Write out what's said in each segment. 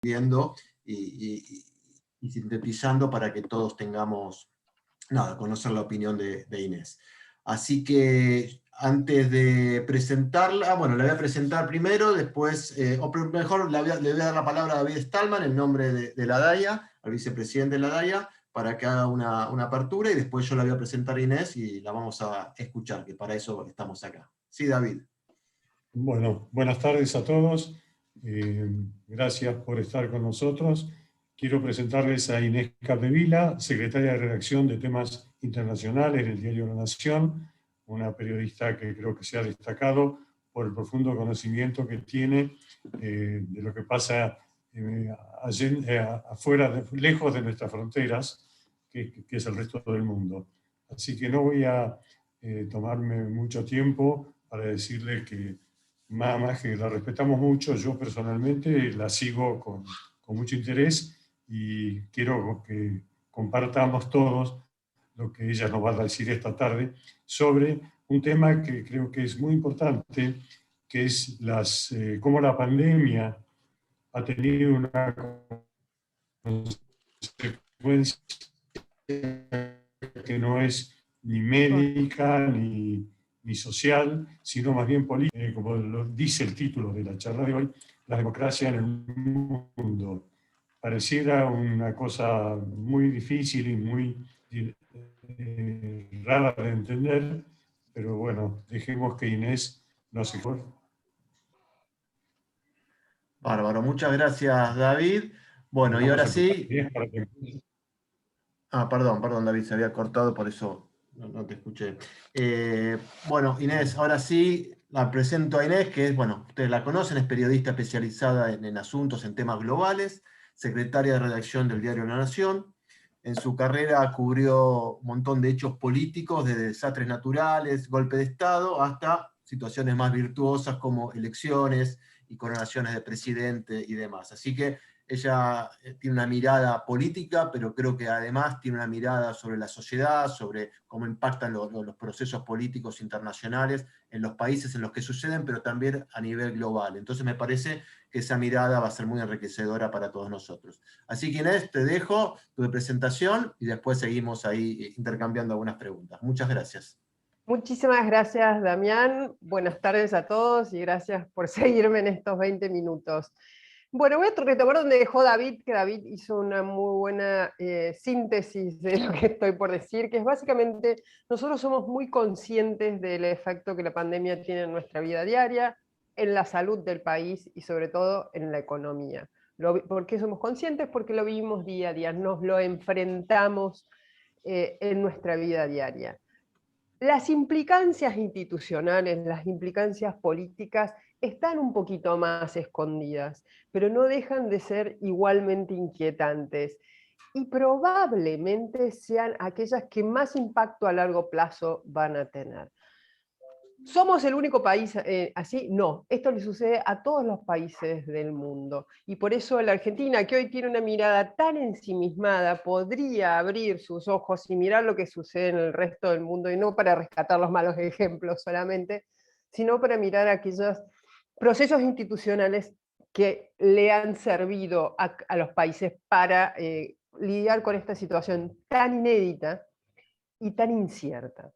viendo y sintetizando para que todos tengamos, conocer la opinión de Inés. Así que antes de presentarla, bueno, la voy a presentar primero, después, o mejor le voy a dar la palabra a David Stallman en nombre de la DAIA, al vicepresidente de la DAIA, para que haga una apertura, y después yo la voy a presentar a Inés y la vamos a escuchar, que para eso estamos acá. Sí, David. Bueno, buenas tardes a todos. Gracias por estar con nosotros. Quiero presentarles a Inés Capdevila, secretaria de redacción de temas internacionales del diario La Nación, una periodista que creo que se ha destacado por el profundo conocimiento que tiene de lo que pasa afuera, lejos de nuestras fronteras, que es el resto del mundo. Así que no voy a tomarme mucho tiempo para decirle que más que la respetamos mucho, yo personalmente la sigo con mucho interés y quiero que compartamos todos lo que ella nos va a decir esta tarde sobre un tema que creo que es muy importante, que es cómo la pandemia ha tenido una consecuencia que no es ni médica ni social, sino más bien política, como lo dice el título de la charla de hoy, la democracia en el mundo. Pareciera una cosa muy difícil y muy rara de entender, pero bueno, dejemos que Inés nos explique. Bárbaro, muchas gracias, David. Bueno, y ahora sí. Perdón, David, se había cortado, por eso no te escuché. Bueno, Inés, ahora sí la presento a Inés, que es, bueno, ustedes la conocen, es periodista especializada en asuntos, en temas globales, secretaria de redacción del diario La Nación. En su carrera cubrió un montón de hechos políticos, desde desastres naturales, golpe de Estado, hasta situaciones más virtuosas como elecciones y coronaciones de presidente y demás. Así que ella tiene una mirada política, pero creo que además tiene una mirada sobre la sociedad, sobre cómo impactan los procesos políticos internacionales en los países en los que suceden, pero también a nivel global. Entonces me parece que esa mirada va a ser muy enriquecedora para todos nosotros. Así que Inés, te dejo tu presentación y después seguimos ahí intercambiando algunas preguntas. Muchas gracias. Muchísimas gracias, Damián. Buenas tardes a todos y gracias por seguirme en estos 20 minutos. Bueno, voy a retomar donde dejó David, que David hizo una muy buena síntesis de lo que estoy por decir, que es básicamente, nosotros somos muy conscientes del efecto que la pandemia tiene en nuestra vida diaria, en la salud del país y sobre todo en la economía. ¿Por qué somos conscientes? Porque lo vivimos día a día, nos lo enfrentamos en nuestra vida diaria. Las implicancias institucionales, las implicancias políticas están un poquito más escondidas, pero no dejan de ser igualmente inquietantes y probablemente sean aquellas que más impacto a largo plazo van a tener. ¿Somos el único país así? No, esto le sucede a todos los países del mundo. Y por eso la Argentina, que hoy tiene una mirada tan ensimismada, podría abrir sus ojos y mirar lo que sucede en el resto del mundo, y no para rescatar los malos ejemplos solamente, sino para mirar aquellos procesos institucionales que le han servido a los países para lidiar con esta situación tan inédita y tan incierta.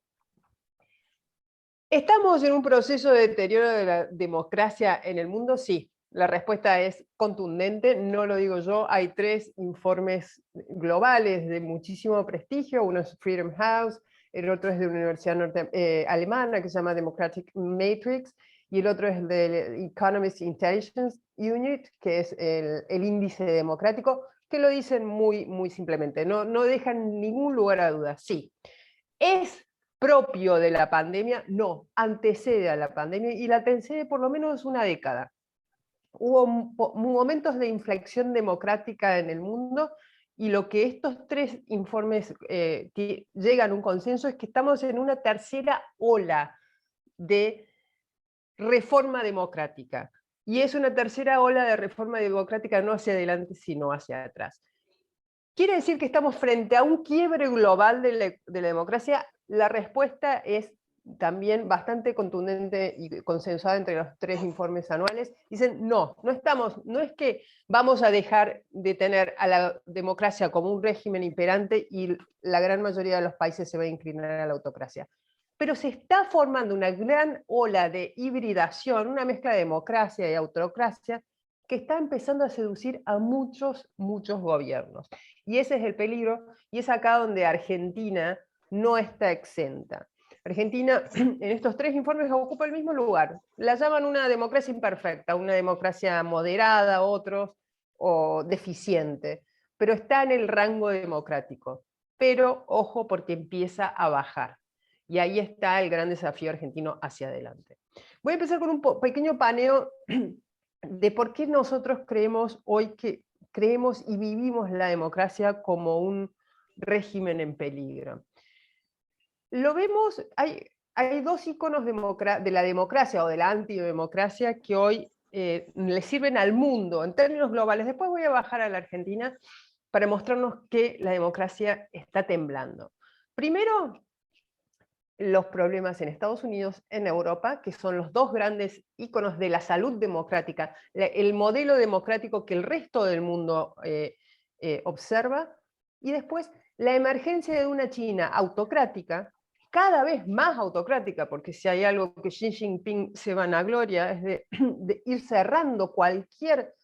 ¿Estamos en un proceso de deterioro de la democracia en el mundo? Sí, la respuesta es contundente, no lo digo yo, hay 3 informes globales de muchísimo prestigio, uno es Freedom House, el otro es de una universidad alemana que se llama Democratic Matrix, y el otro es del Economist Intelligence Unit, que es el índice democrático, que lo dicen muy simplemente, no dejan ningún lugar a dudas. Sí, ¿es propio de la pandemia? No, antecede a la pandemia y la antecede por lo menos una década. Hubo momentos de inflexión democrática en el mundo y lo que estos 3 informes llegan a un consenso es que estamos en una tercera ola de reforma democrática. Y es una tercera ola de reforma democrática no hacia adelante, sino hacia atrás. ¿Quiere decir que estamos frente a un quiebre global de la democracia? La respuesta es también bastante contundente y consensuada entre los 3 informes anuales, dicen no es que vamos a dejar de tener a la democracia como un régimen imperante y la gran mayoría de los países se va a inclinar a la autocracia. Pero se está formando una gran ola de hibridación, una mezcla de democracia y autocracia, que está empezando a seducir a muchos gobiernos. Y ese es el peligro, y es acá donde Argentina no está exenta. Argentina, en estos 3 informes, ocupa el mismo lugar. La llaman una democracia imperfecta, una democracia moderada, otros, o deficiente, pero está en el rango democrático. Pero, ojo, porque empieza a bajar. Y ahí está el gran desafío argentino hacia adelante. Voy a empezar con un pequeño paneo de por qué nosotros creemos hoy que creemos y vivimos la democracia como un régimen en peligro. Lo vemos, hay 2 iconos de la democracia o de la antidemocracia que hoy le sirven al mundo en términos globales. Después voy a bajar a la Argentina para mostrarnos que la democracia está temblando. Primero, los problemas en Estados Unidos, en Europa, que son los 2 grandes íconos de la salud democrática, el modelo democrático que el resto del mundo observa, y después la emergencia de una China autocrática, cada vez más autocrática, porque si hay algo que Xi Jinping se vanagloria es de ir cerrando cualquier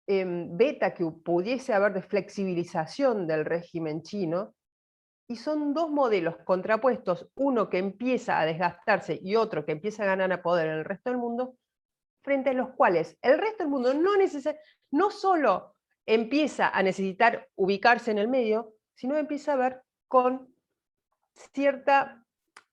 beta que pudiese haber de flexibilización del régimen chino. Y son 2 modelos contrapuestos, uno que empieza a desgastarse y otro que empieza a ganar a poder en el resto del mundo, frente a los cuales el resto del mundo no solo empieza a necesitar ubicarse en el medio, sino empieza a ver con cierta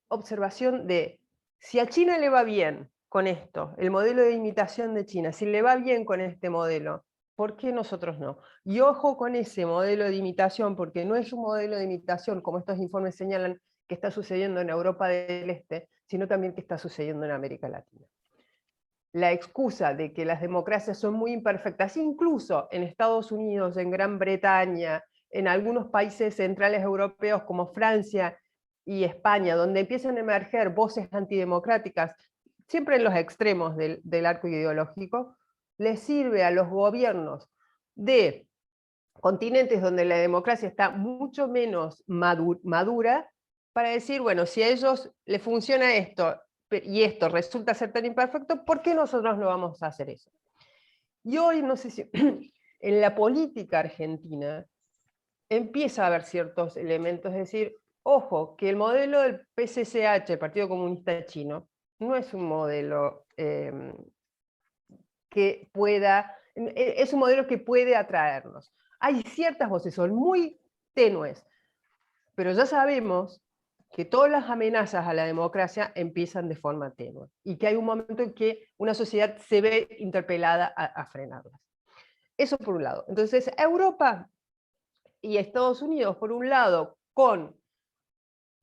observación de si a China le va bien con esto, el modelo de imitación de China, si le va bien con este modelo, ¿por qué nosotros no? Y ojo con ese modelo de imitación, porque no es un modelo de imitación, como estos informes señalan, que está sucediendo en Europa del Este, sino también que está sucediendo en América Latina. La excusa de que las democracias son muy imperfectas, incluso en Estados Unidos, en Gran Bretaña, en algunos países centrales europeos como Francia y España, donde empiezan a emerger voces antidemocráticas, siempre en los extremos del arco ideológico, les sirve a los gobiernos de continentes donde la democracia está mucho menos madura para decir, bueno, si a ellos les funciona esto y esto resulta ser tan imperfecto, ¿por qué nosotros no vamos a hacer eso? Y hoy, no sé si en la política argentina empieza a haber ciertos elementos, es decir, ojo, que el modelo del PCCH, el Partido Comunista Chino, no es un modelo que pueda, es un modelo que puede atraernos. Hay ciertas voces, son muy tenues, pero ya sabemos que todas las amenazas a la democracia empiezan de forma tenue y que hay un momento en que una sociedad se ve interpelada a frenarlas. Eso por un lado. Entonces, Europa y Estados Unidos, por un lado, con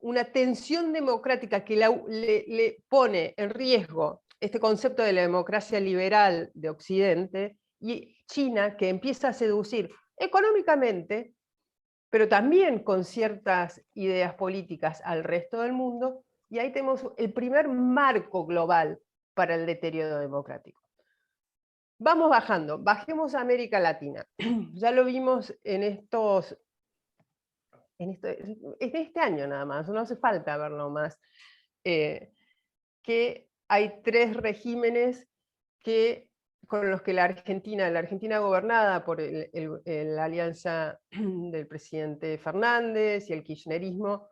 una tensión democrática que le pone en riesgo este concepto de la democracia liberal de Occidente, y China, que empieza a seducir económicamente, pero también con ciertas ideas políticas al resto del mundo, y ahí tenemos el primer marco global para el deterioro democrático. Vamos bajando, bajemos a América Latina. Ya lo vimos en este año nada más, no hace falta verlo más, que hay 3 regímenes con los que la Argentina gobernada por la alianza del presidente Fernández y el kirchnerismo,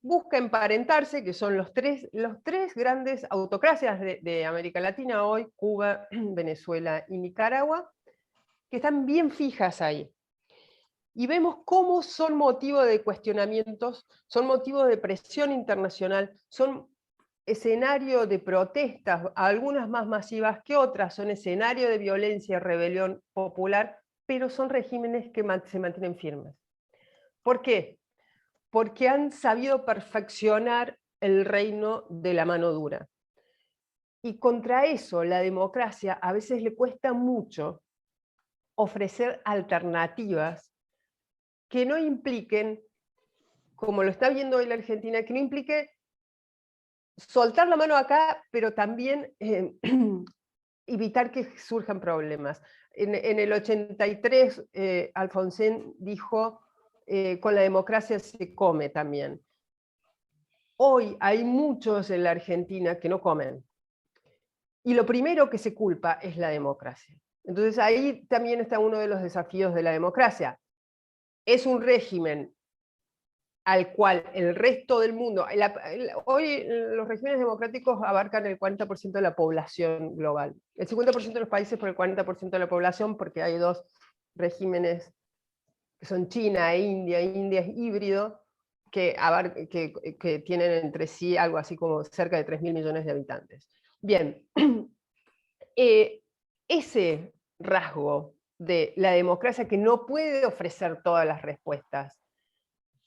busca emparentarse, que son los tres grandes autocracias de América Latina hoy, Cuba, Venezuela y Nicaragua, que están bien fijas ahí. Y vemos cómo son motivo de cuestionamientos, son motivo de presión internacional, son escenario de protestas, algunas más masivas que otras, son escenario de violencia y rebelión popular, pero son regímenes que se mantienen firmes. ¿Por qué? Porque han sabido perfeccionar el reino de la mano dura. Y contra eso, la democracia a veces le cuesta mucho ofrecer alternativas que no impliquen, como lo está viendo hoy la Argentina, que no implique soltar la mano acá, pero también evitar que surjan problemas. En el 83, Alfonsín dijo, con la democracia se come también. Hoy hay muchos en la Argentina que no comen. Y lo primero que se culpa es la democracia. Entonces ahí también está uno de los desafíos de la democracia. Es un régimen al cual el resto del mundo, hoy los regímenes democráticos abarcan el 40% de la población global, el 50% de los países por el 40% de la población, porque hay dos regímenes que son China e India. India es híbrido, que tienen entre sí algo así como cerca de 3.000 millones de habitantes. Bien, ese rasgo de la democracia que no puede ofrecer todas las respuestas,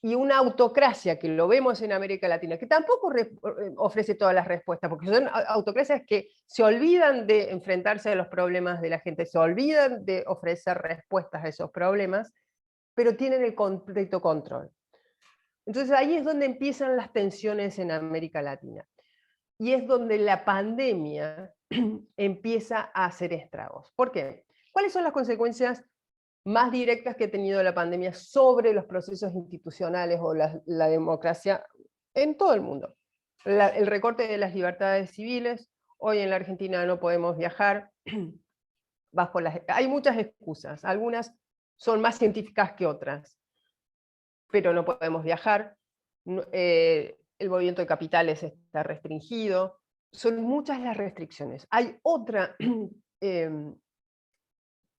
y una autocracia que lo vemos en América Latina, que tampoco ofrece todas las respuestas, porque son autocracias que se olvidan de enfrentarse a los problemas de la gente, se olvidan de ofrecer respuestas a esos problemas, pero tienen el completo control. Entonces ahí es donde empiezan las tensiones en América Latina. Y es donde la pandemia empieza a hacer estragos. ¿Por qué? ¿Cuáles son las consecuencias más directas que ha tenido la pandemia sobre los procesos institucionales o la democracia en todo el mundo? El recorte de las libertades civiles. Hoy en la Argentina no podemos viajar. Hay muchas excusas, algunas son más científicas que otras, pero no podemos viajar. El movimiento de capitales está restringido. Son muchas las restricciones. Hay otra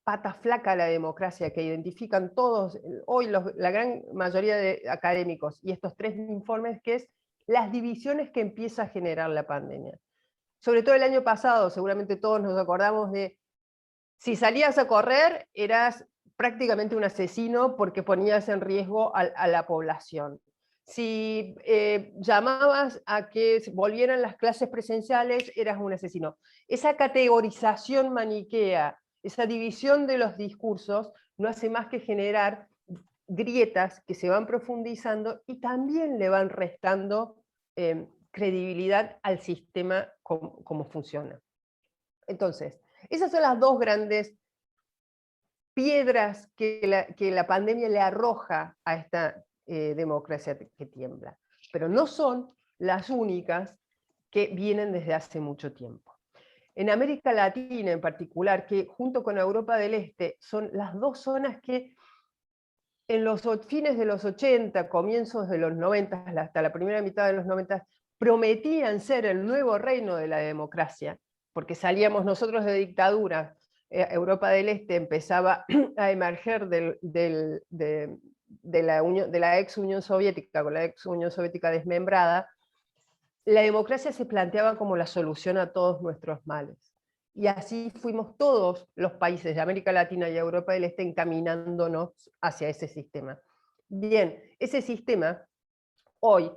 pata flaca a la democracia que identifican todos, hoy la gran mayoría de académicos, y estos tres informes, que es las divisiones que empieza a generar la pandemia. Sobre todo el año pasado, seguramente todos nos acordamos de, si salías a correr, eras prácticamente un asesino porque ponías en riesgo a la población. Si llamabas a que volvieran las clases presenciales, eras un asesino. Esa categorización maniquea, esa división de los discursos, no hace más que generar grietas que se van profundizando y también le van restando credibilidad al sistema como funciona. Entonces, esas son las dos grandes piedras que la pandemia le arroja a esta democracia que tiembla. Pero no son las únicas que vienen desde hace mucho tiempo. En América Latina en particular, que junto con Europa del Este son las dos zonas que en los fines de los 80, comienzos de los 90, hasta la primera mitad de los 90, prometían ser el nuevo reino de la democracia, porque salíamos nosotros de dictadura. Europa del Este empezaba a emerger de la ex Unión Soviética, con la ex Unión Soviética desmembrada. La democracia se planteaba como la solución a todos nuestros males. Y así fuimos todos los países de América Latina y Europa del Este encaminándonos hacia ese sistema. Bien, ese sistema, hoy,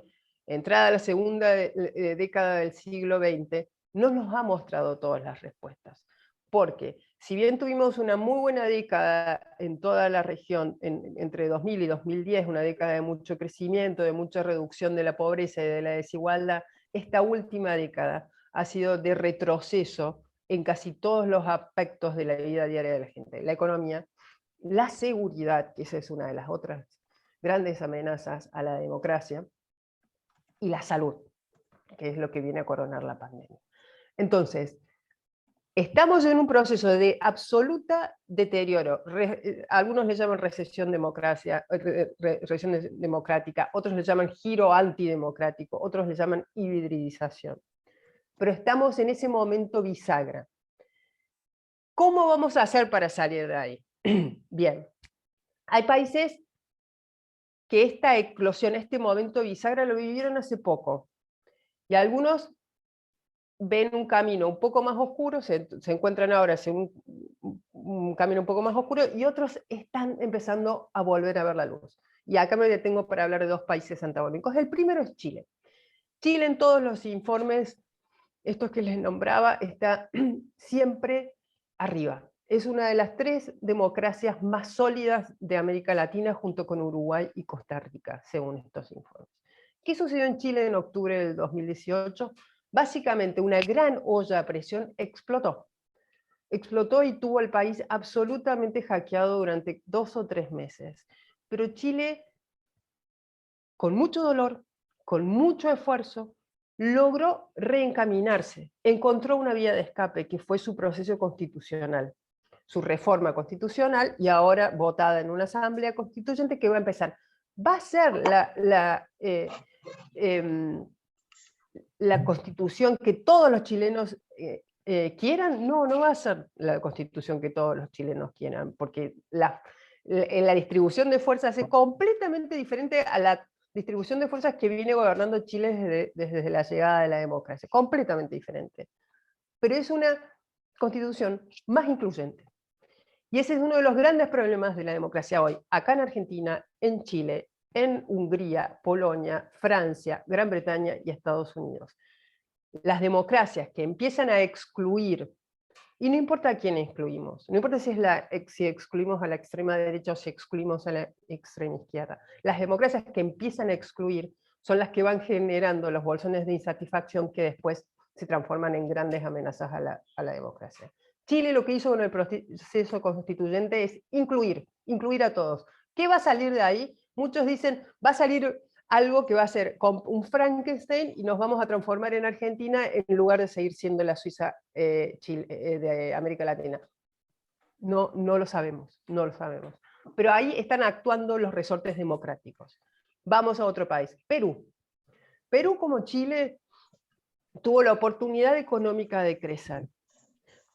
entrada a la segunda década del siglo XX, no nos ha mostrado todas las respuestas. Porque si bien tuvimos una muy buena década en toda la región, entre 2000 y 2010, una década de mucho crecimiento, de mucha reducción de la pobreza y de la desigualdad, esta última década ha sido de retroceso en casi todos los aspectos de la vida diaria de la gente. La economía, la seguridad, que esa es una de las otras grandes amenazas a la democracia, y la salud, que es lo que viene a coronar la pandemia. Entonces, estamos en un proceso de absoluta deterioro. Algunos le llaman recesión democrática, otros le llaman giro antidemocrático, otros le llaman hibridización. Pero estamos en ese momento bisagra. ¿Cómo vamos a hacer para salir de ahí? Bien, hay países que esta eclosión, este momento bisagra lo vivieron hace poco. Y algunos ven un camino un poco más oscuro, se encuentran ahora en un camino un poco más oscuro, y otros están empezando a volver a ver la luz. Y acá me detengo para hablar de dos países antagónicos. El primero es Chile. Chile, en todos los informes, estos que les nombraba, está siempre arriba. Es una de las tres democracias más sólidas de América Latina, junto con Uruguay y Costa Rica, según estos informes. ¿Qué sucedió en Chile en octubre del 2018? Básicamente una gran olla a presión explotó. Explotó y tuvo al país absolutamente hackeado durante 2 o 3 meses. Pero Chile, con mucho dolor, con mucho esfuerzo, logró reencaminarse, encontró una vía de escape que fue su proceso constitucional, su reforma constitucional, y ahora votada en una asamblea constituyente que va a empezar. ¿Va a ser la constitución que todos los chilenos quieran? No, no va a ser la constitución que todos los chilenos quieran, porque la distribución de fuerzas es completamente diferente a la distribución de fuerzas que viene gobernando Chile desde la llegada de la democracia, completamente diferente. Pero es una constitución más incluyente. Y ese es uno de los grandes problemas de la democracia hoy, acá en Argentina, en Chile, en Hungría, Polonia, Francia, Gran Bretaña y Estados Unidos. Las democracias que empiezan a excluir, y no importa a quién excluimos, no importa si excluimos a la extrema derecha o si excluimos a la extrema izquierda, las democracias que empiezan a excluir son las que van generando los bolsones de insatisfacción que después se transforman en grandes amenazas a la democracia. Chile lo que hizo con el proceso constituyente es incluir a todos. ¿Qué va a salir de ahí? Muchos dicen, va a salir algo que va a ser un Frankenstein y nos vamos a transformar en Argentina en lugar de seguir siendo la Suiza de América Latina. No, no lo sabemos, no lo sabemos. Pero ahí están actuando los resortes democráticos. Vamos a otro país, Perú. Perú, como Chile, tuvo la oportunidad económica de crecer,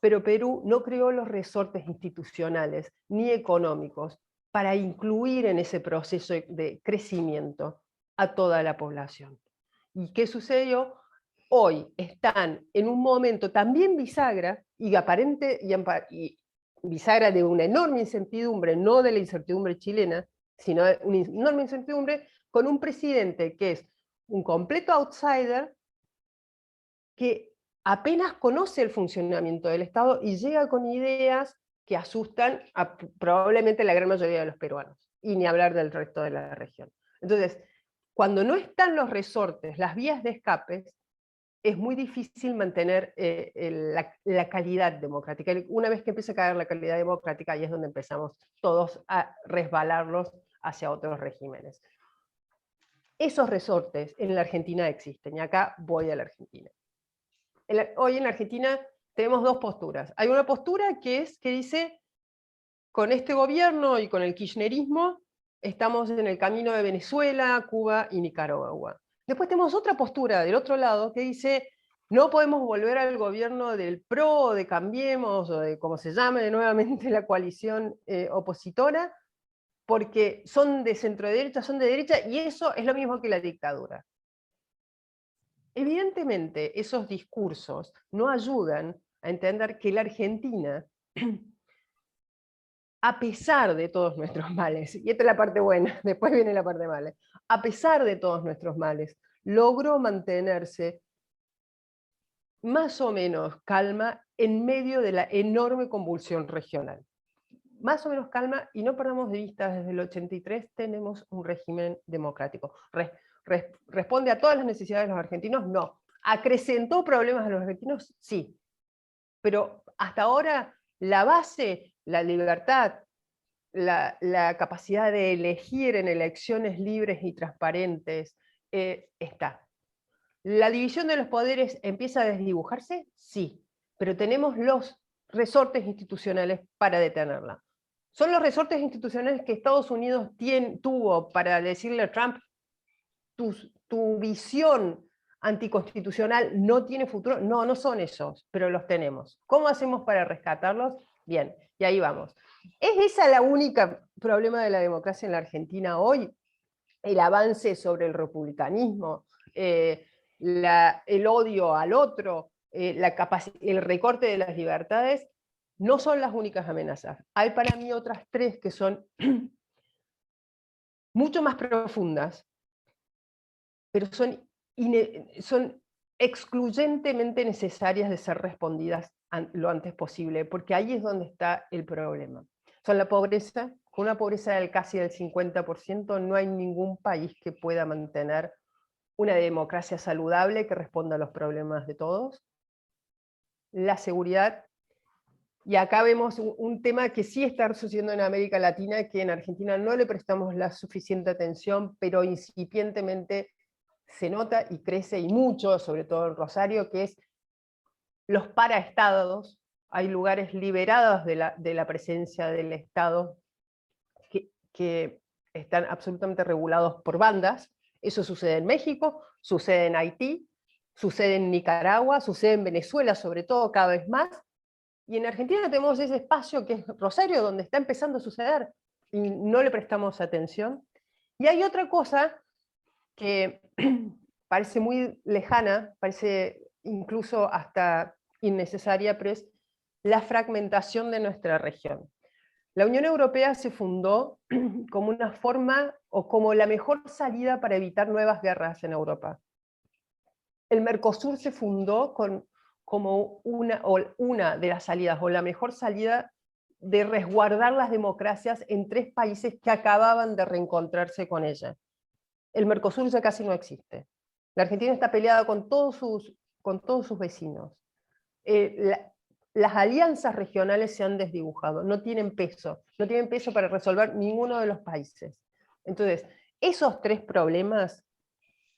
pero Perú no creó los resortes institucionales ni económicos para incluir en ese proceso de crecimiento a toda la población. ¿Y qué sucedió? Hoy están en un momento también bisagra, y bisagra de una enorme incertidumbre, no de la incertidumbre chilena, sino de una enorme incertidumbre, con un presidente que es un completo outsider, que apenas conoce el funcionamiento del Estado y llega con ideas que asustan a probablemente la gran mayoría de los peruanos, y ni hablar del resto de la región. Entonces, cuando no están los resortes, las vías de escape, es muy difícil mantener la calidad democrática. Una vez que empieza a caer la calidad democrática, ahí es donde empezamos todos a resbalarlos hacia otros regímenes. Esos resortes en la Argentina existen, y acá voy a la Argentina. Hoy en la Argentina tenemos dos posturas. Hay una postura que dice, con este gobierno y con el kirchnerismo, estamos en el camino de Venezuela, Cuba y Nicaragua. Después tenemos otra postura del otro lado que dice, no podemos volver al gobierno del PRO, o de Cambiemos, o de como se llame nuevamente la coalición opositora, porque son de centro-derecha, son de derecha, y eso es lo mismo que la dictadura. Evidentemente, esos discursos no ayudan a entender que la Argentina, a pesar de todos nuestros males, y esta es la parte buena, después viene la parte mala, a pesar de todos nuestros males, logró mantenerse más o menos calma en medio de la enorme convulsión regional. Más o menos calma, y no perdamos de vista, desde el 83 tenemos un régimen democrático. ¿Responde a todas las necesidades de los argentinos? No. ¿Acrecentó problemas de los argentinos? Sí. Pero hasta ahora la base, la libertad, la capacidad de elegir en elecciones libres y transparentes está. ¿La división de los poderes empieza a desdibujarse? Sí. Pero tenemos los resortes institucionales para detenerla. ¿Son los resortes institucionales que Estados Unidos tuvo para decirle a Trump, tu visión anticonstitucional no tiene futuro? No, no son esos, pero los tenemos. ¿Cómo hacemos para rescatarlos? Bien, y ahí vamos. ¿Es esa la única problema de la democracia en la Argentina hoy? El avance sobre el republicanismo, el odio al otro, el recorte de las libertades, no son las únicas amenazas. Hay para mí otras tres que son mucho más profundas, pero son excluyentemente necesarias de ser respondidas lo antes posible, porque ahí es donde está el problema. Son la pobreza, con una pobreza del casi del 50%, no hay ningún país que pueda mantener una democracia saludable que responda a los problemas de todos, la seguridad, y acá vemos un tema que sí está sucediendo en América Latina, que en Argentina no le prestamos la suficiente atención, pero incipientemente se nota y crece, y mucho, sobre todo en Rosario, que es los paraestados. Hay lugares liberados de la presencia del Estado que están absolutamente regulados por bandas. Eso sucede en México, sucede en Haití, sucede en Nicaragua, sucede en Venezuela, sobre todo cada vez más, y en Argentina tenemos ese espacio que es Rosario, donde está empezando a suceder, y no le prestamos atención. Y hay otra cosa que parece muy lejana, parece incluso hasta innecesaria, pero es la fragmentación de nuestra región. La Unión Europea se fundó como una forma o como la mejor salida para evitar nuevas guerras en Europa. El Mercosur se fundó como una de las salidas, o la mejor salida de resguardar las democracias en 3 países que acababan de reencontrarse con ella. El Mercosur ya casi no existe. La Argentina está peleada con todos sus vecinos. Las alianzas regionales se han desdibujado, no tienen peso para resolver ninguno de los países. Entonces, esos 3 problemas,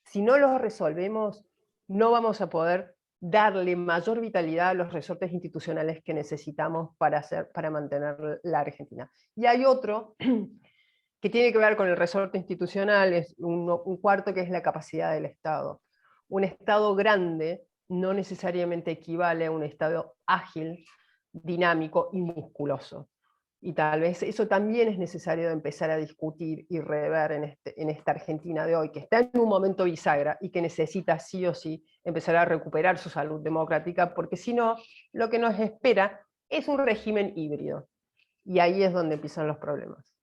si no los resolvemos, no vamos a poder darle mayor vitalidad a los resortes institucionales que necesitamos para mantener la Argentina. Y hay otro que tiene que ver con el resorte institucional, es un cuarto, que es la capacidad del Estado. Un Estado grande no necesariamente equivale a un Estado ágil, dinámico y musculoso. Y tal vez eso también es necesario de empezar a discutir y rever en esta Argentina de hoy, que está en un momento bisagra y que necesita sí o sí empezar a recuperar su salud democrática, porque si no, lo que nos espera es un régimen híbrido. Y ahí es donde empiezan los problemas.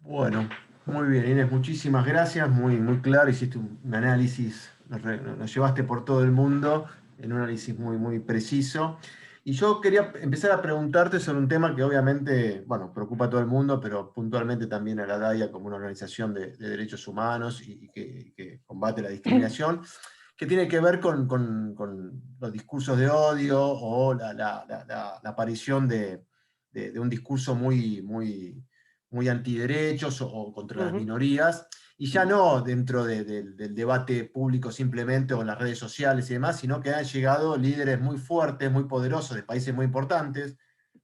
Bueno, muy bien, Inés, muchísimas gracias, muy claro, hiciste un análisis, nos llevaste por todo el mundo, en un análisis muy preciso. Y yo quería empezar a preguntarte sobre un tema que obviamente, bueno, preocupa a todo el mundo, pero puntualmente también a la DAIA como una organización de derechos humanos y que combate la discriminación, que tiene que ver con los discursos de odio o la aparición de un discurso muy antiderechos o contra las minorías, y ya no dentro del debate público simplemente o en las redes sociales y demás, sino que han llegado líderes muy fuertes, muy poderosos de países muy importantes.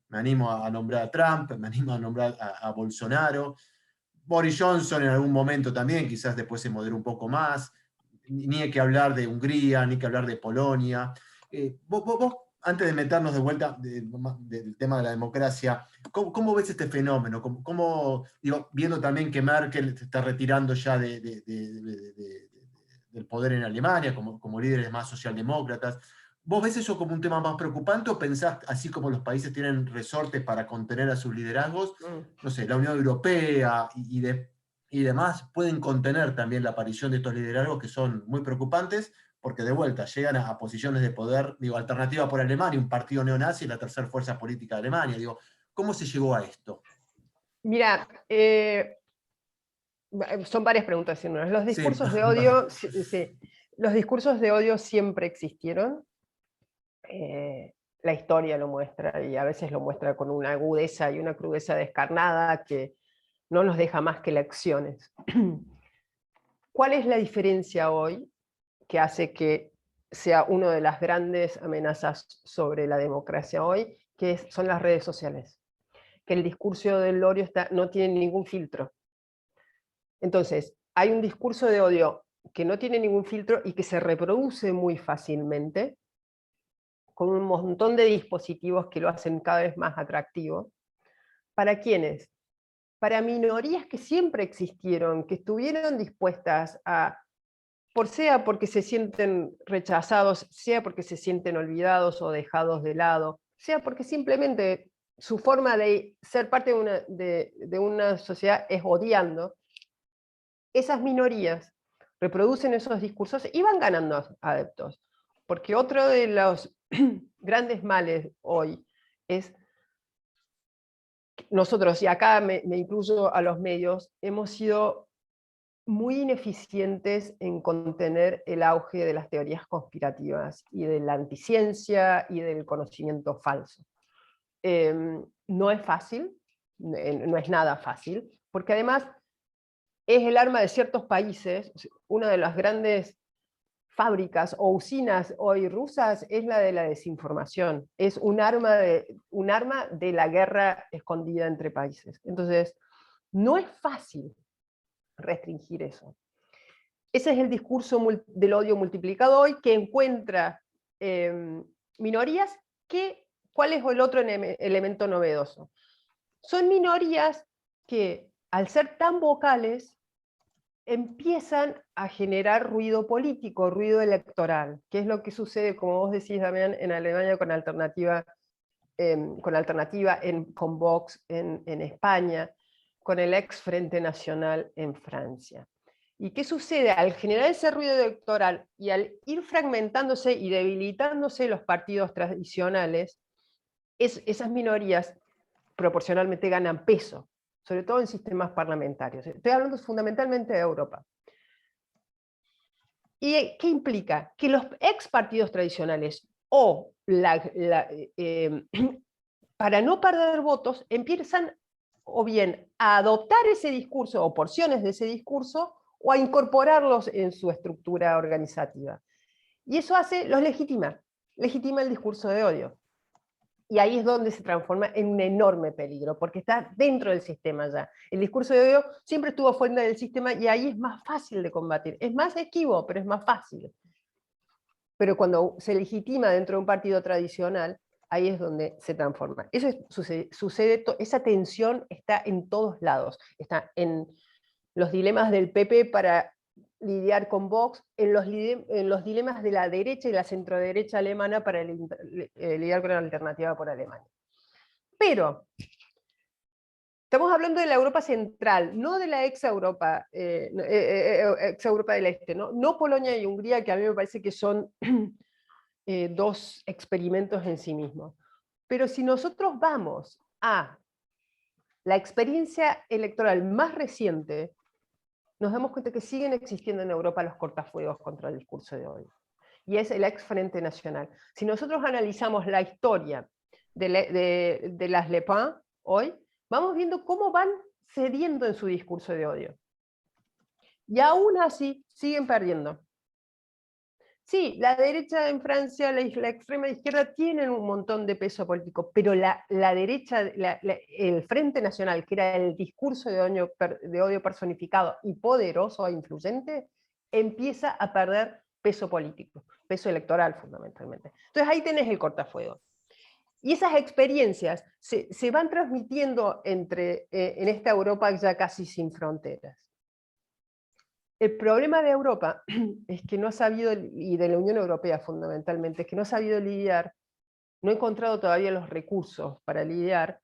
Me animo a nombrar a Trump, me animo a nombrar a Bolsonaro, Boris Johnson en algún momento también, quizás después se moderó un poco más, ni hay que hablar de Hungría, ni hay que hablar de Polonia. Vos, antes de meternos de vuelta del tema de la democracia, ¿cómo ves este fenómeno? Digo, viendo también que Merkel se está retirando ya del poder en Alemania, como líderes más socialdemócratas, ¿vos ves eso como un tema más preocupante o pensás, así como los países tienen resortes para contener a sus liderazgos, no sé, la Unión Europea y demás pueden contener también la aparición de estos liderazgos que son muy preocupantes, porque de vuelta llegan a posiciones de poder, digo, alternativa por Alemania, un partido neonazi, la tercera fuerza política de Alemania, digo, ¿cómo se llegó a esto? Mira, son varias preguntas en una. Los discursos Sí, de odio, sí, los discursos de odio siempre existieron. La historia lo muestra, y a veces lo muestra con una agudeza y una crudeza descarnada que no nos deja más que lecciones. ¿Cuál es la diferencia hoy que hace que sea una de las grandes amenazas sobre la democracia hoy? Son las redes sociales. Que el discurso del odio no tiene ningún filtro. Entonces, hay un discurso de odio que no tiene ningún filtro y que se reproduce muy fácilmente, con un montón de dispositivos que lo hacen cada vez más atractivo. ¿Para quiénes? Para minorías que siempre existieron, que estuvieron dispuestas a, sea porque se sienten rechazados, sea porque se sienten olvidados o dejados de lado, sea porque simplemente su forma de ser parte de una sociedad es odiando. Esas minorías reproducen esos discursos y van ganando adeptos. Porque otro de los grandes males hoy es nosotros, y acá me incluyo a los medios, hemos sido muy ineficientes en contener el auge de las teorías conspirativas y de la anticiencia y del conocimiento falso. No es fácil, no es nada fácil, porque además es el arma de ciertos países. Una de las grandes fábricas o usinas hoy rusas es la de la desinformación. Es un arma de la guerra escondida entre países. Entonces, no es fácil restringir eso. Ese es el discurso del odio multiplicado hoy, que encuentra minorías que, ¿cuál es el otro elemento novedoso? Son minorías que, al ser tan vocales, empiezan a generar ruido político, ruido electoral, que es lo que sucede, como vos decís, Damián, en Alemania con alternativa, con Vox en España, con el ex Frente Nacional en Francia. ¿Y qué sucede? Al generar ese ruido electoral y al ir fragmentándose y debilitándose los partidos tradicionales, esas minorías proporcionalmente ganan peso, sobre todo en sistemas parlamentarios. Estoy hablando fundamentalmente de Europa. ¿Y qué implica? Que los ex partidos tradicionales o para no perder votos empiezan o bien a adoptar ese discurso o porciones de ese discurso o a incorporarlos en su estructura organizativa. Y eso los legitima el discurso de odio. Y ahí es donde se transforma en un enorme peligro, porque está dentro del sistema ya. El discurso de odio siempre estuvo fuera del sistema y ahí es más fácil de combatir. Es más esquivo, pero es más fácil. Pero cuando se legitima dentro de un partido tradicional, ahí es donde se transforma. Eso sucede, esa tensión está en todos lados. Está en los dilemas del PP para lidiar con Vox, en los dilemas de la derecha y la centroderecha alemana para lidiar con la alternativa por Alemania. Pero estamos hablando de la Europa central, no de la ex-Europa del Este, no Polonia y Hungría, que a mí me parece que son dos experimentos en sí mismos. Pero si nosotros vamos a la experiencia electoral más reciente, nos damos cuenta que siguen existiendo en Europa los cortafuegos contra el discurso de odio. Y es el ex Frente Nacional. Si nosotros analizamos la historia de las Le Pen hoy, vamos viendo cómo van cediendo en su discurso de odio. Y aún así siguen perdiendo. Sí, la derecha en Francia, la extrema izquierda tienen un montón de peso político, pero la derecha, el Frente Nacional, que era el discurso de odio personificado y poderoso e influyente, empieza a perder peso político, peso electoral fundamentalmente. Entonces ahí tenés el cortafuegos. Y esas experiencias se van transmitiendo en esta Europa ya casi sin fronteras. El problema de Europa es que no ha sabido, y de la Unión Europea fundamentalmente, es que no ha sabido lidiar, no ha encontrado todavía los recursos para lidiar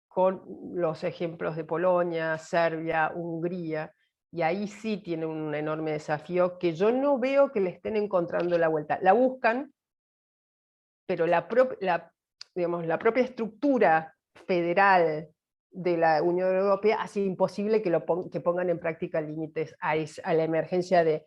con los ejemplos de Polonia, Serbia, Hungría, y ahí sí tiene un enorme desafío que yo no veo que le estén encontrando la vuelta. La buscan, pero la propia estructura federal de la Unión Europea hace imposible que pongan en práctica límites a la emergencia de...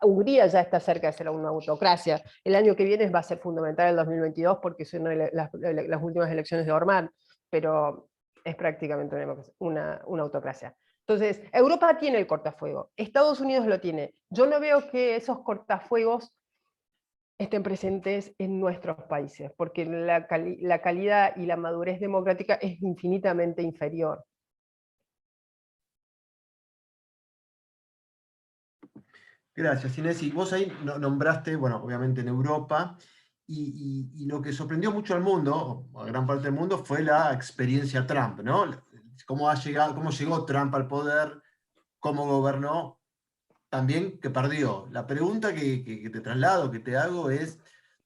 Hungría ya está cerca de ser una autocracia. El año que viene va a ser fundamental el 2022 porque son las últimas elecciones de Orbán, pero es prácticamente una autocracia. Entonces, Europa tiene el cortafuego, Estados Unidos lo tiene. Yo no veo que esos cortafuegos estén presentes en nuestros países, porque la calidad y la madurez democrática es infinitamente inferior. Gracias, Inés. Y vos ahí nombraste, bueno, obviamente en Europa, y lo que sorprendió mucho al mundo, a gran parte del mundo, fue la experiencia Trump, ¿no? Cómo llegó Trump al poder, cómo gobernó, también que perdió. La pregunta que te traslado, que te hago es,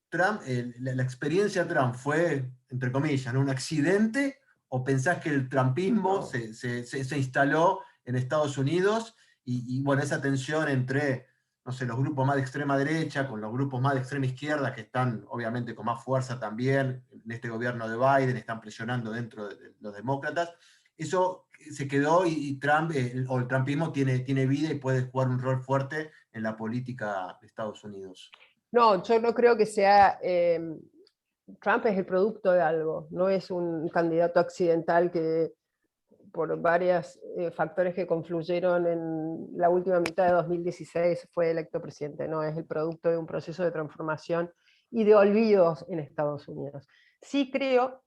Trump, la experiencia Trump fue, entre comillas, ¿no?, un accidente, o pensás que el trumpismo se instaló en Estados Unidos y bueno, esa tensión entre, no sé, los grupos más de extrema derecha, con los grupos más de extrema izquierda, que están obviamente con más fuerza también en este gobierno de Biden, están presionando dentro de los demócratas. Eso se quedó y Trump, o el trumpismo tiene vida y puede jugar un rol fuerte en la política de Estados Unidos. No, yo no creo que sea... Trump es el producto de algo, no es un candidato accidental que por varios factores que confluyeron en la última mitad de 2016 fue electo presidente, no, es el producto de un proceso de transformación y de olvidos en Estados Unidos. Sí creo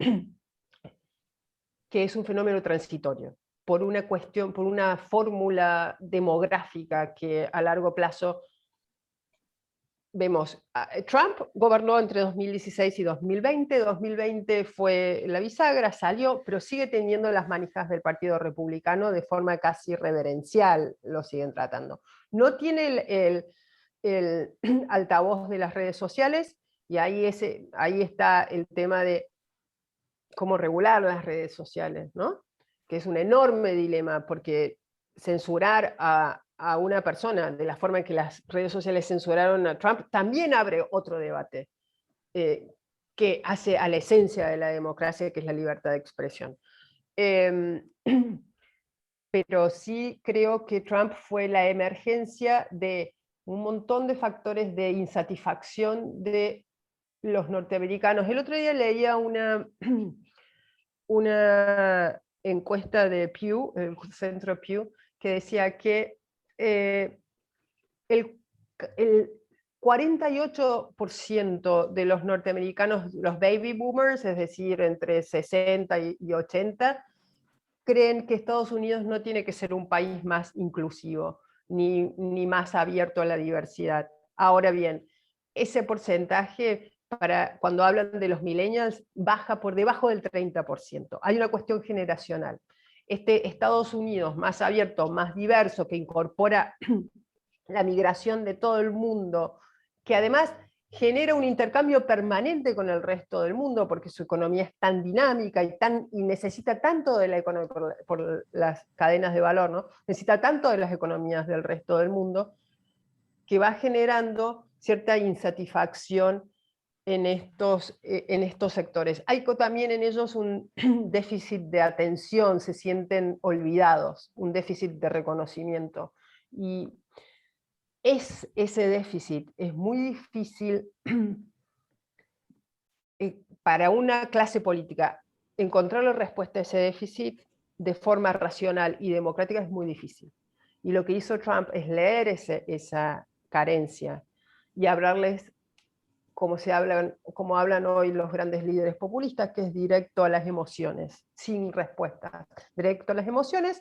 que es un fenómeno transitorio, por una cuestión, por una fórmula demográfica que a largo plazo vemos. Trump gobernó entre 2016 y 2020, 2020 fue la bisagra, salió, pero sigue teniendo las manijas del Partido Republicano de forma casi reverencial, lo siguen tratando. No tiene el altavoz de las redes sociales, y ahí está el tema de cómo regular las redes sociales, ¿no? Que es un enorme dilema, porque censurar a una persona de la forma en que las redes sociales censuraron a Trump también abre otro debate que hace a la esencia de la democracia, que es la libertad de expresión. Pero sí creo que Trump fue la emergencia de un montón de factores de insatisfacción de los norteamericanos. El otro día leía una encuesta de Pew, el centro Pew, que decía que el 48% de los norteamericanos, los baby boomers, es decir, entre 60 y 80, creen que Estados Unidos no tiene que ser un país más inclusivo, ni más abierto a la diversidad. Ahora bien, ese porcentaje, cuando hablan de los millennials, baja por debajo del 30%. Hay una cuestión generacional. Este Estados Unidos más abierto, más diverso, que incorpora la migración de todo el mundo, que además genera un intercambio permanente con el resto del mundo, porque su economía es tan dinámica y necesita tanto de la economía, por las cadenas de valor, ¿no? Necesita tanto de las economías del resto del mundo, que va generando cierta insatisfacción en estos sectores. Hay también en ellos un déficit de atención, se sienten olvidados, un déficit de reconocimiento. Y ese déficit es muy difícil para una clase política. Encontrar la respuesta a ese déficit de forma racional y democrática es muy difícil. Y lo que hizo Trump es leer esa carencia y hablarles como hablan hoy los grandes líderes populistas, que es directo a las emociones, sin respuestas. Directo a las emociones,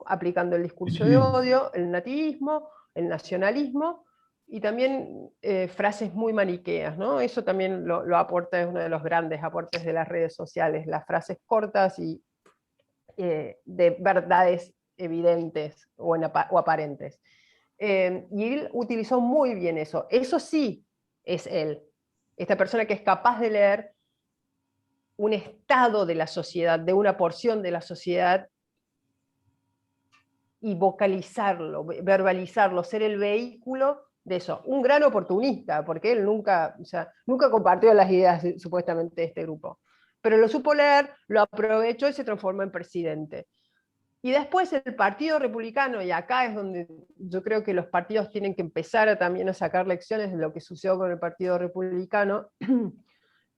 aplicando el discurso de odio, el nativismo, el nacionalismo, y también frases muy maniqueas, ¿no? Eso también lo aporta, es uno de los grandes aportes de las redes sociales, las frases cortas y de verdades evidentes o aparentes. Y él utilizó muy bien eso. Eso sí es él. Esta persona que es capaz de leer un estado de la sociedad, de una porción de la sociedad, y vocalizarlo, verbalizarlo, ser el vehículo de eso. Un gran oportunista, porque él nunca compartió las ideas supuestamente de este grupo. Pero lo supo leer, lo aprovechó y se transformó en presidente. Y después el Partido Republicano, y acá es donde yo creo que los partidos tienen que empezar también a sacar lecciones de lo que sucedió con el Partido Republicano,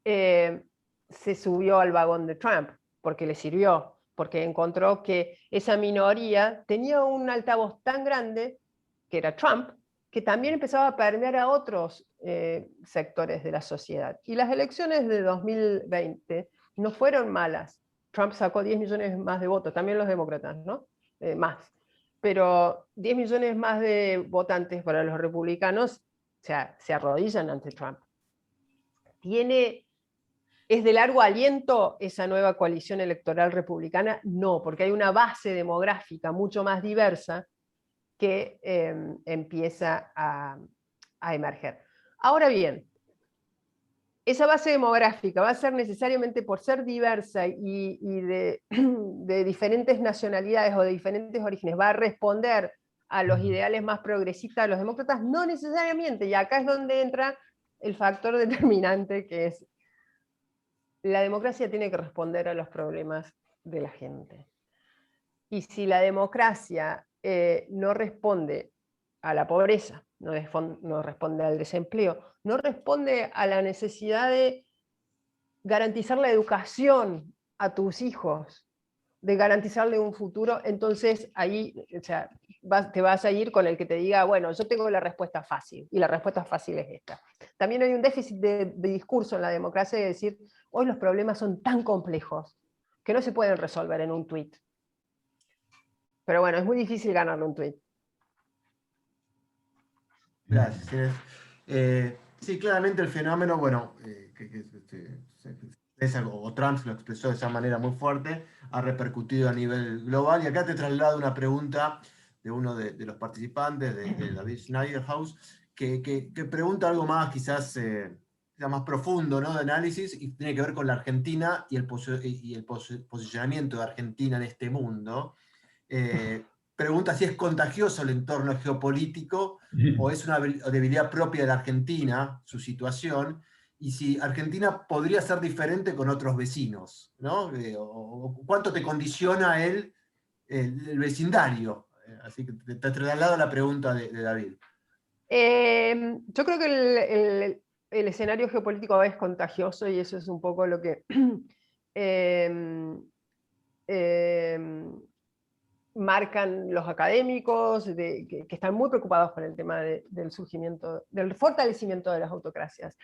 se subió al vagón de Trump, porque le sirvió, porque encontró que esa minoría tenía un altavoz tan grande, que era Trump, que también empezaba a permear a otros sectores de la sociedad. Y las elecciones de 2020 no fueron malas. Trump sacó 10 millones más de votos, también los demócratas, ¿no? Más. Pero 10 millones más de votantes para los republicanos, o sea, se arrodillan ante Trump. ¿Es de largo aliento esa nueva coalición electoral republicana? No, porque hay una base demográfica mucho más diversa que empieza a emerger. Ahora bien, esa base demográfica va a ser necesariamente, por ser diversa y de diferentes nacionalidades o de diferentes orígenes, va a responder a los ideales más progresistas de los demócratas, no necesariamente, y acá es donde entra el factor determinante, que es la democracia tiene que responder a los problemas de la gente. Y si la democracia no responde a la pobreza, no responde al desempleo, no responde a la necesidad de garantizar la educación a tus hijos, de garantizarle un futuro, entonces ahí, o sea, te vas a ir con el que te diga, bueno, yo tengo la respuesta fácil, y la respuesta fácil es esta. También hay un déficit de discurso en la democracia de decir, hoy los problemas son tan complejos que no se pueden resolver en un tuit. Pero bueno, es muy difícil ganarle un tuit. Gracias, Inés. Sí, claramente el fenómeno, bueno, o Trump lo expresó de esa manera muy fuerte, ha repercutido a nivel global. Y acá te traslado una pregunta de uno de los participantes, de David Schneiderhaus, que pregunta algo más, quizás más profundo, ¿no?, de análisis, y tiene que ver con la Argentina y el posicionamiento de Argentina en este mundo. Pregunta si es contagioso el entorno geopolítico o es una debilidad propia de la Argentina, su situación, y si Argentina podría ser diferente con otros vecinos, ¿no? O cuánto te condiciona el vecindario. Así que te traslado la pregunta de David. Yo creo que el escenario geopolítico es contagioso, y eso es un poco lo que marcan los académicos, que están muy preocupados con el tema del surgimiento, del fortalecimiento de las autocracias.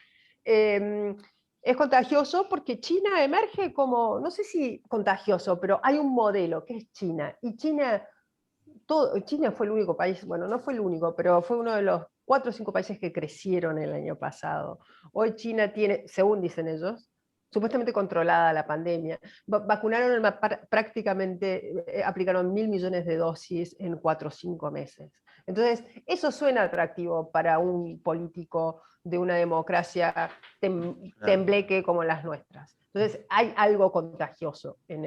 Es contagioso porque China emerge como, no sé si contagioso, pero hay un modelo que es China, y China fue el único país, bueno, no fue el único, pero fue uno de los 4 o 5 países que crecieron el año pasado. Hoy China tiene, según dicen ellos, supuestamente controlada la pandemia. Vacunaron prácticamente, aplicaron 1.000 millones de dosis en 4 o 5 meses. Entonces, eso suena atractivo para un político de una democracia tembleque como las nuestras. Entonces, hay algo contagioso en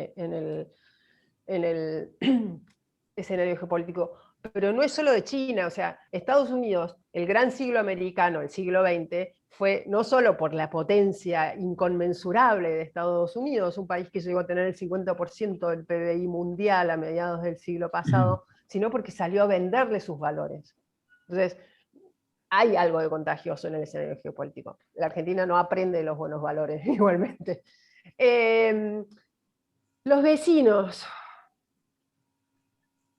el escenario geopolítico, pero no es solo de China. O sea, Estados Unidos, el gran siglo americano, el siglo XX, fue no solo por la potencia inconmensurable de Estados Unidos, un país que llegó a tener el 50% del PBI mundial a mediados del siglo pasado, sino porque salió a venderle sus valores. Entonces, hay algo de contagioso en el escenario geopolítico. La Argentina no aprende los buenos valores igualmente. Los vecinos.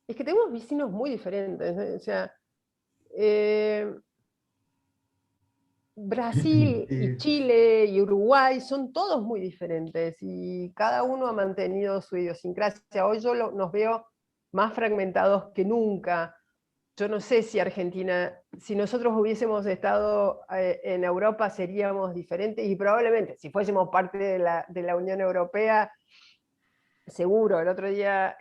Es que tenemos vecinos muy diferentes. O sea, Brasil y Chile y Uruguay son todos muy diferentes, y cada uno ha mantenido su idiosincrasia. Hoy yo nos veo más fragmentados que nunca. Yo no sé si Argentina, si nosotros hubiésemos estado en Europa, seríamos diferentes, y probablemente si fuésemos parte de la Unión Europea, seguro. El otro día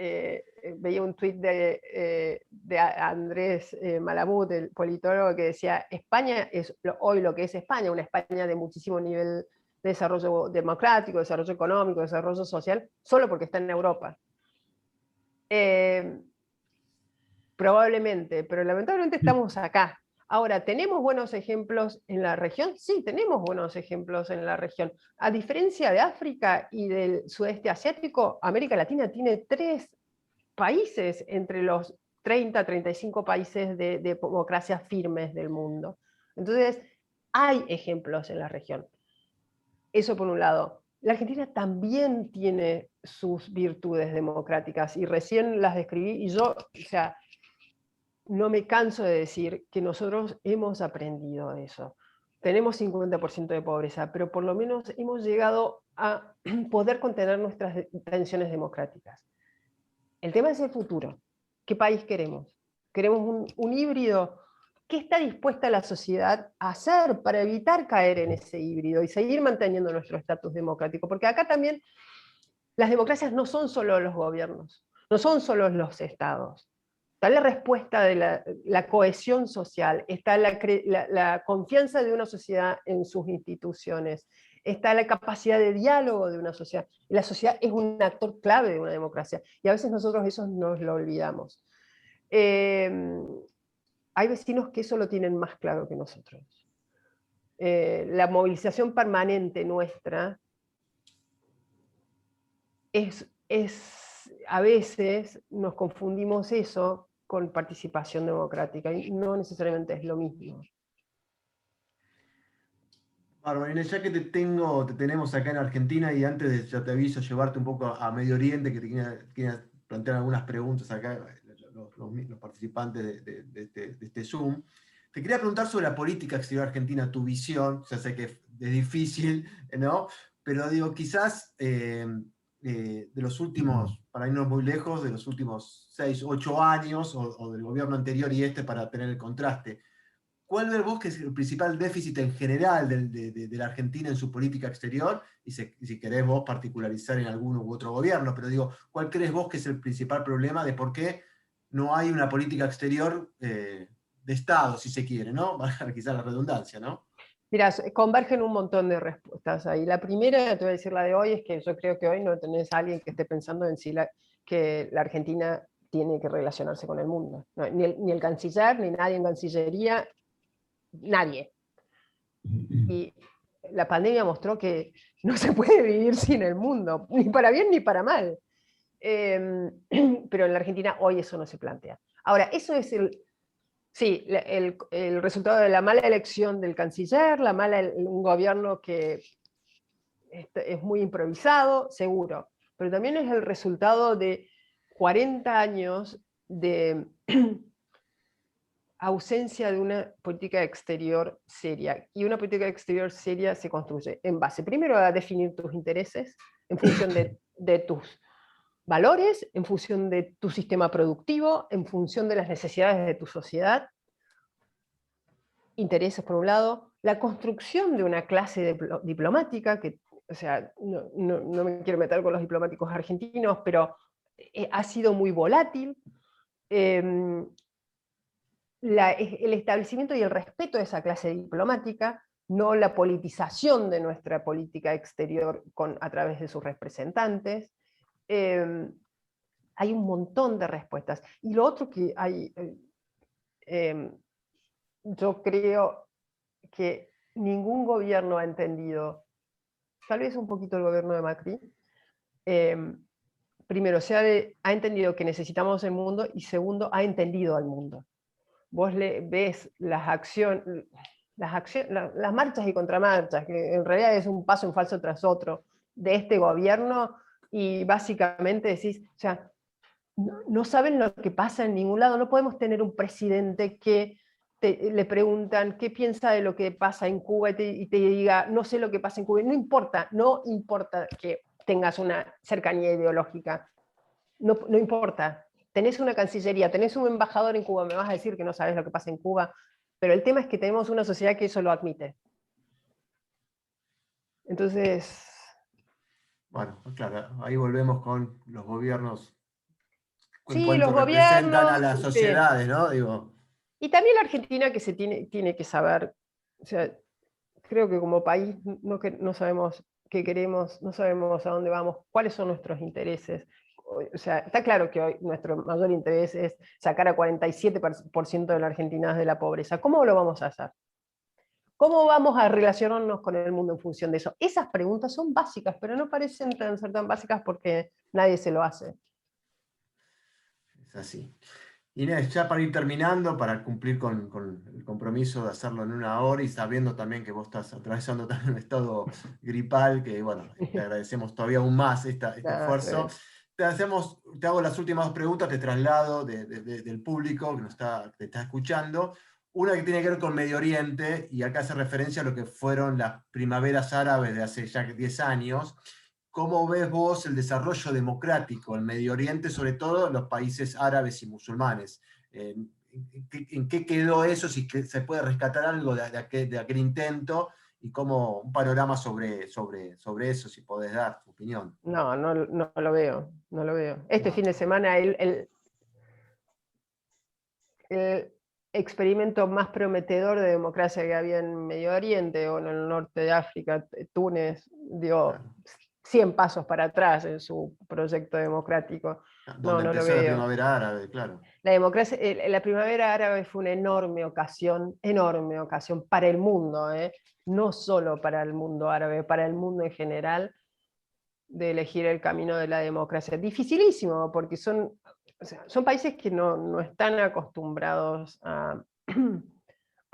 veía un tuit de Andrés Malamud, el politólogo, que decía: España es hoy lo que es España, una España de muchísimo nivel de desarrollo democrático, desarrollo económico, desarrollo social, solo porque está en Europa. Probablemente, pero lamentablemente estamos acá. Ahora, ¿tenemos buenos ejemplos en la región? Sí, tenemos buenos ejemplos en la región. A diferencia de África y del sudeste asiático, América Latina tiene 3 países entre los 30, 35 países de democracias firmes del mundo. Entonces, hay ejemplos en la región. Eso por un lado. La Argentina también tiene sus virtudes democráticas, y recién las describí, y yo, o sea, no me canso de decir que nosotros hemos aprendido eso. Tenemos 50% de pobreza, pero por lo menos hemos llegado a poder contener nuestras tensiones democráticas. El tema es el futuro. ¿Qué país queremos? ¿Queremos un híbrido? ¿Qué está dispuesta la sociedad a hacer para evitar caer en ese híbrido y seguir manteniendo nuestro estatus democrático? Porque acá también las democracias no son solo los gobiernos, no son solo los estados. Está la respuesta de la cohesión social, está la confianza de una sociedad en sus instituciones, está la capacidad de diálogo de una sociedad. La sociedad es un actor clave de una democracia, y a veces nosotros eso nos lo olvidamos. Hay vecinos que eso lo tienen más claro que nosotros. La movilización permanente nuestra a veces nos confundimos eso con participación democrática, y no necesariamente es lo mismo. Bárbara, Inés, ya que te tenemos acá en Argentina, y antes de, ya te aviso, llevarte un poco a Medio Oriente, que te quería plantear algunas preguntas acá, los participantes de este Zoom. Te quería preguntar sobre la política exterior argentina, tu visión. Ya sé que es difícil, ¿no? Pero digo, quizás de los últimos, para irnos muy lejos, de los últimos 6, 8 años, o del gobierno anterior y este, para tener el contraste. ¿Cuál ves vos que es el principal déficit en general de la Argentina en su política exterior? Y si querés vos particularizar en alguno u otro gobierno, pero digo, ¿cuál crees vos que es el principal problema de por qué no hay una política exterior de Estado, si se quiere, ¿no? Quizás la redundancia, ¿no? Mirá, convergen un montón de respuestas ahí. La primera, te voy a decir la de hoy, es que yo creo que hoy no tenés a alguien que esté pensando en si que la Argentina tiene que relacionarse con el mundo. No, ni el canciller, ni nadie en Cancillería, nadie. Y la pandemia mostró que no se puede vivir sin el mundo, ni para bien ni para mal. Pero en la Argentina hoy eso no se plantea. Ahora, eso es el resultado de la mala elección del canciller, un gobierno que es muy improvisado, seguro, pero también es el resultado de 40 años de ausencia de una política exterior seria. Y una política exterior seria se construye en base, primero, a definir tus intereses en función de tus valores, en función de tu sistema productivo, en función de las necesidades de tu sociedad. Intereses por un lado, la construcción de una clase diplomática, que, o sea, no me quiero meter con los diplomáticos argentinos, pero ha sido muy volátil. El establecimiento y el respeto de esa clase diplomática, no la politización de nuestra política exterior a través de sus representantes. Hay un montón de respuestas. Y lo otro que hay, yo creo que ningún gobierno ha entendido, tal vez un poquito el gobierno de Macri, primero, ha entendido que necesitamos el mundo, y segundo, ha entendido al mundo. Vos ves las marchas y contramarchas, que en realidad es un paso en falso tras otro de este gobierno, y básicamente decís, o sea, no saben lo que pasa en ningún lado. No podemos tener un presidente que le preguntan qué piensa de lo que pasa en Cuba y te diga, no sé lo que pasa en Cuba. No importa que tengas una cercanía ideológica, no importa. Tenés una cancillería, tenés un embajador en Cuba, me vas a decir que no sabes lo que pasa en Cuba, pero el tema es que tenemos una sociedad que eso lo admite. Entonces... Bueno, claro, ahí volvemos con los gobiernos en Sí, cuanto los representan a gobiernos, las sí. sociedades, ¿no? Digo. Y también la Argentina, que tiene que saber, o sea, creo que como país no sabemos qué queremos, no sabemos a dónde vamos, cuáles son nuestros intereses. O sea, está claro que hoy nuestro mayor interés es sacar a 47% de la Argentina de la pobreza. ¿Cómo lo vamos a hacer? ¿Cómo vamos a relacionarnos con el mundo en función de eso? Esas preguntas son básicas, pero no parecen ser tan básicas porque nadie se lo hace. Es así. Inés, ya para ir terminando, para cumplir con el compromiso de hacerlo en 1 hora, y sabiendo también que vos estás atravesando también un estado gripal, que bueno, te agradecemos todavía aún más este esfuerzo. Te hago las últimas 2 preguntas, te traslado del público que te está escuchando. Una que tiene que ver con Medio Oriente, y acá hace referencia a lo que fueron las primaveras árabes de hace ya 10 años. ¿Cómo ves vos el desarrollo democrático en Medio Oriente, sobre todo en los países árabes y musulmanes? ¿En qué quedó eso? Si se puede rescatar algo de aquel intento, y cómo un panorama sobre eso, si podés dar tu opinión. No lo veo, no lo veo. Este fin de semana el experimento más prometedor de democracia que había en Medio Oriente o en el norte de África, Túnez, dio 100 pasos para atrás en su proyecto democrático. Donde no lo empezó la veo. primavera árabe, claro. La democracia, la primavera árabe fue una enorme ocasión para el mundo, no solo para el mundo árabe, para el mundo en general, de elegir el camino de la democracia. Dificilísimo, porque son países que no están acostumbrados a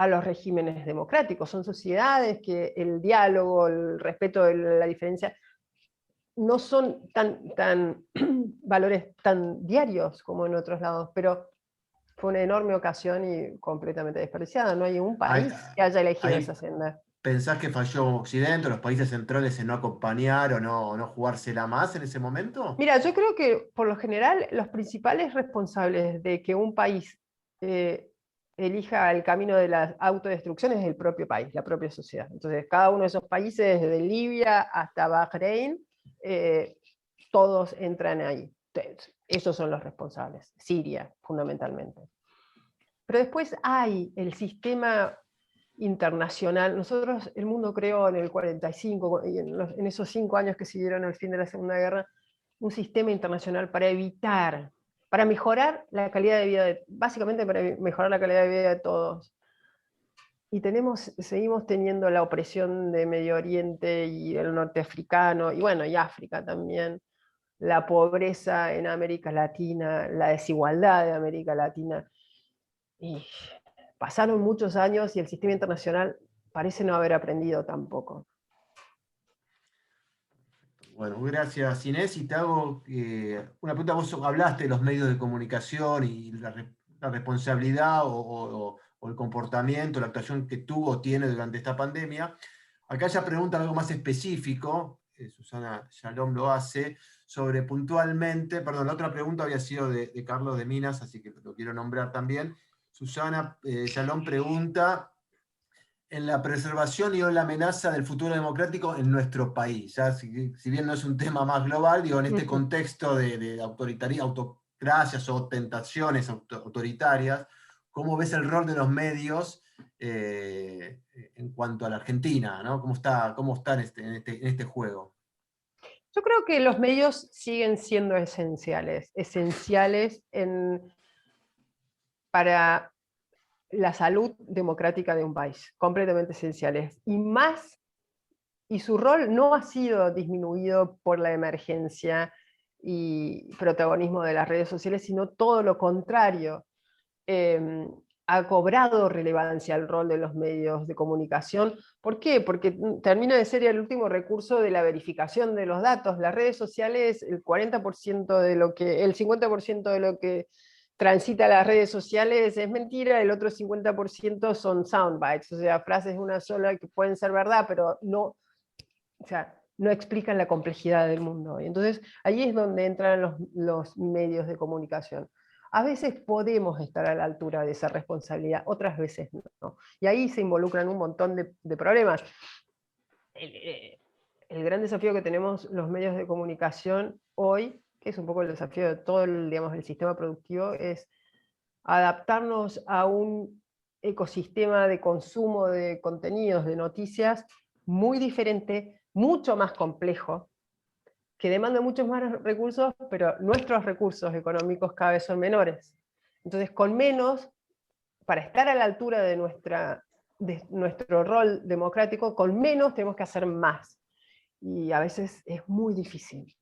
los regímenes democráticos, son sociedades que el diálogo, el respeto de la diferencia, no son tan valores tan diarios como en otros lados, pero fue una enorme ocasión y completamente desperdiciada. No hay un país que haya elegido esa senda. ¿Pensás que falló Occidente, los países centrales en no acompañar o no jugársela más en ese momento? Mira, yo creo que por lo general los principales responsables de que un país elija el camino de la autodestrucción es el propio país, la propia sociedad. Entonces, cada uno de esos países, desde Libia hasta Bahrein, todos entran ahí. Entonces, esos son los responsables. Siria, fundamentalmente. Pero después hay el sistema internacional. Nosotros, el mundo creó en el 45, y en esos 5 años que siguieron al fin de la Segunda Guerra, un sistema internacional para mejorar la calidad de vida, básicamente para mejorar la calidad de vida de todos. Y seguimos teniendo la opresión de Medio Oriente y el norte africano, y bueno, y África también, la pobreza en América Latina, la desigualdad de América Latina. Y pasaron muchos años y el sistema internacional parece no haber aprendido tampoco. Bueno, gracias Inés. Y te hago una pregunta. Vos hablaste de los medios de comunicación y la responsabilidad o el comportamiento, la actuación que tuvo o tiene durante esta pandemia. Acá ya preguntan algo más específico, Susana Shalom lo hace, sobre puntualmente, perdón, la otra pregunta había sido de Carlos de Minas, así que lo quiero nombrar también. Susana Shalom pregunta en la preservación y o la amenaza del futuro democrático en nuestro país. ¿Ya? Si bien no es un tema más global, digo, en este contexto de autocracias o tentaciones autoritarias, ¿cómo ves el rol de los medios en cuanto a la Argentina? ¿No? ¿Cómo está en este juego? Yo creo que los medios siguen siendo esenciales para la salud democrática de un país, completamente esenciales. Y su rol no ha sido disminuido por la emergencia y protagonismo de las redes sociales, sino todo lo contrario. Ha cobrado relevancia el rol de los medios de comunicación. ¿Por qué? Porque termina de ser el último recurso de la verificación de los datos. Las redes sociales, el 50% el 50% de lo que transita las redes sociales es mentira, el otro 50% son soundbites, o sea, frases una sola que pueden ser verdad, pero no explican la complejidad del mundo. Y entonces, ahí es donde entran los medios de comunicación. A veces podemos estar a la altura de esa responsabilidad, otras veces no. Y ahí se involucran un montón de problemas. El gran desafío que tenemos los medios de comunicación hoy, que es un poco el desafío de todo el sistema productivo, es adaptarnos a un ecosistema de consumo de contenidos, de noticias, muy diferente, mucho más complejo, que demanda muchos más recursos, pero nuestros recursos económicos cada vez son menores. Entonces, con menos, para estar a la altura de nuestro rol democrático, con menos tenemos que hacer más. Y a veces es muy difícil.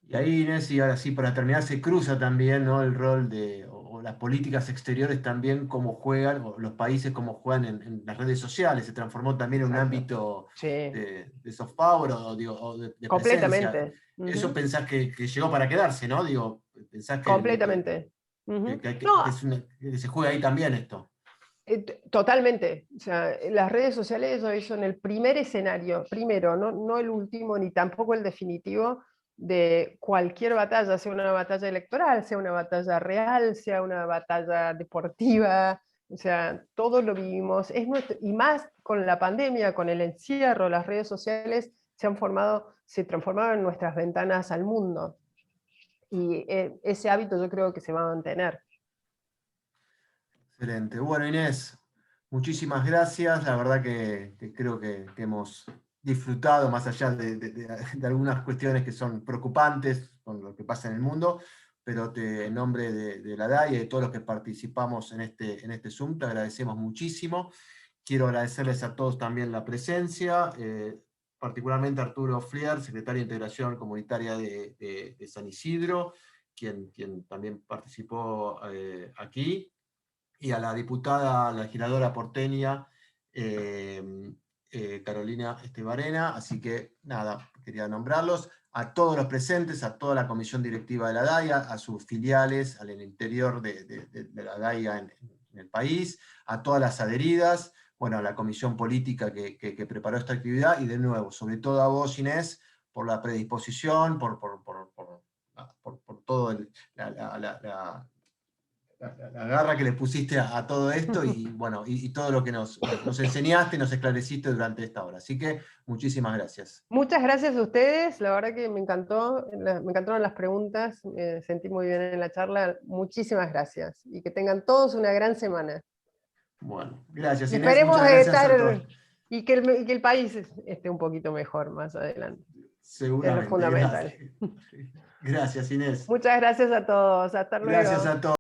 Y ahí, Inés, y ahora sí, para terminar, se cruza también, ¿no? El rol o las políticas exteriores también, cómo juegan, o los países cómo juegan en las redes sociales. Se transformó también en un ámbito sí. de soft power o de completamente. presencia. Eso pensás que llegó para quedarse, ¿no? Digo, pensás que, completamente. que se juega ahí también esto. Totalmente. O sea, las redes sociales hoy son el primer escenario, primero, no el último ni tampoco el definitivo, de cualquier batalla, sea una batalla electoral, sea una batalla real, sea una batalla deportiva, o sea, todo lo vivimos, y más con la pandemia, con el encierro, las redes sociales se transformaron en nuestras ventanas al mundo, y ese hábito yo creo que se va a mantener. Excelente. Bueno, Inés, muchísimas gracias. La verdad que creo que hemos disfrutado, más allá de algunas cuestiones que son preocupantes con lo que pasa en el mundo, pero en nombre de la DAI y de todos los que participamos en este Zoom, te agradecemos muchísimo. Quiero agradecerles a todos también la presencia, particularmente a Arturo Flier, secretario de Integración Comunitaria de San Isidro, quien también participó aquí, y a la diputada, la legisladora porteña, Carolina Estebarena. Así que nada, quería nombrarlos, a todos los presentes, a toda la comisión directiva de la DAIA, a sus filiales al interior de la DAIA en el país, a todas las adheridas, bueno, a la comisión política que preparó esta actividad, y de nuevo, sobre todo a vos, Inés, por la predisposición, por todo la garra que le pusiste a todo esto, y bueno, y todo lo que nos enseñaste y nos esclareciste durante esta hora. Así que muchísimas gracias. Muchas gracias a ustedes, la verdad que me encantaron las preguntas, me sentí muy bien en la charla, muchísimas gracias, y que tengan todos una gran semana. Bueno, gracias, Y Inés, esperemos muchas gracias a todos. y que el país esté un poquito mejor más adelante. Seguramente. Es lo fundamental. Gracias, Inés. Muchas gracias a todos, hasta luego. Gracias a todos.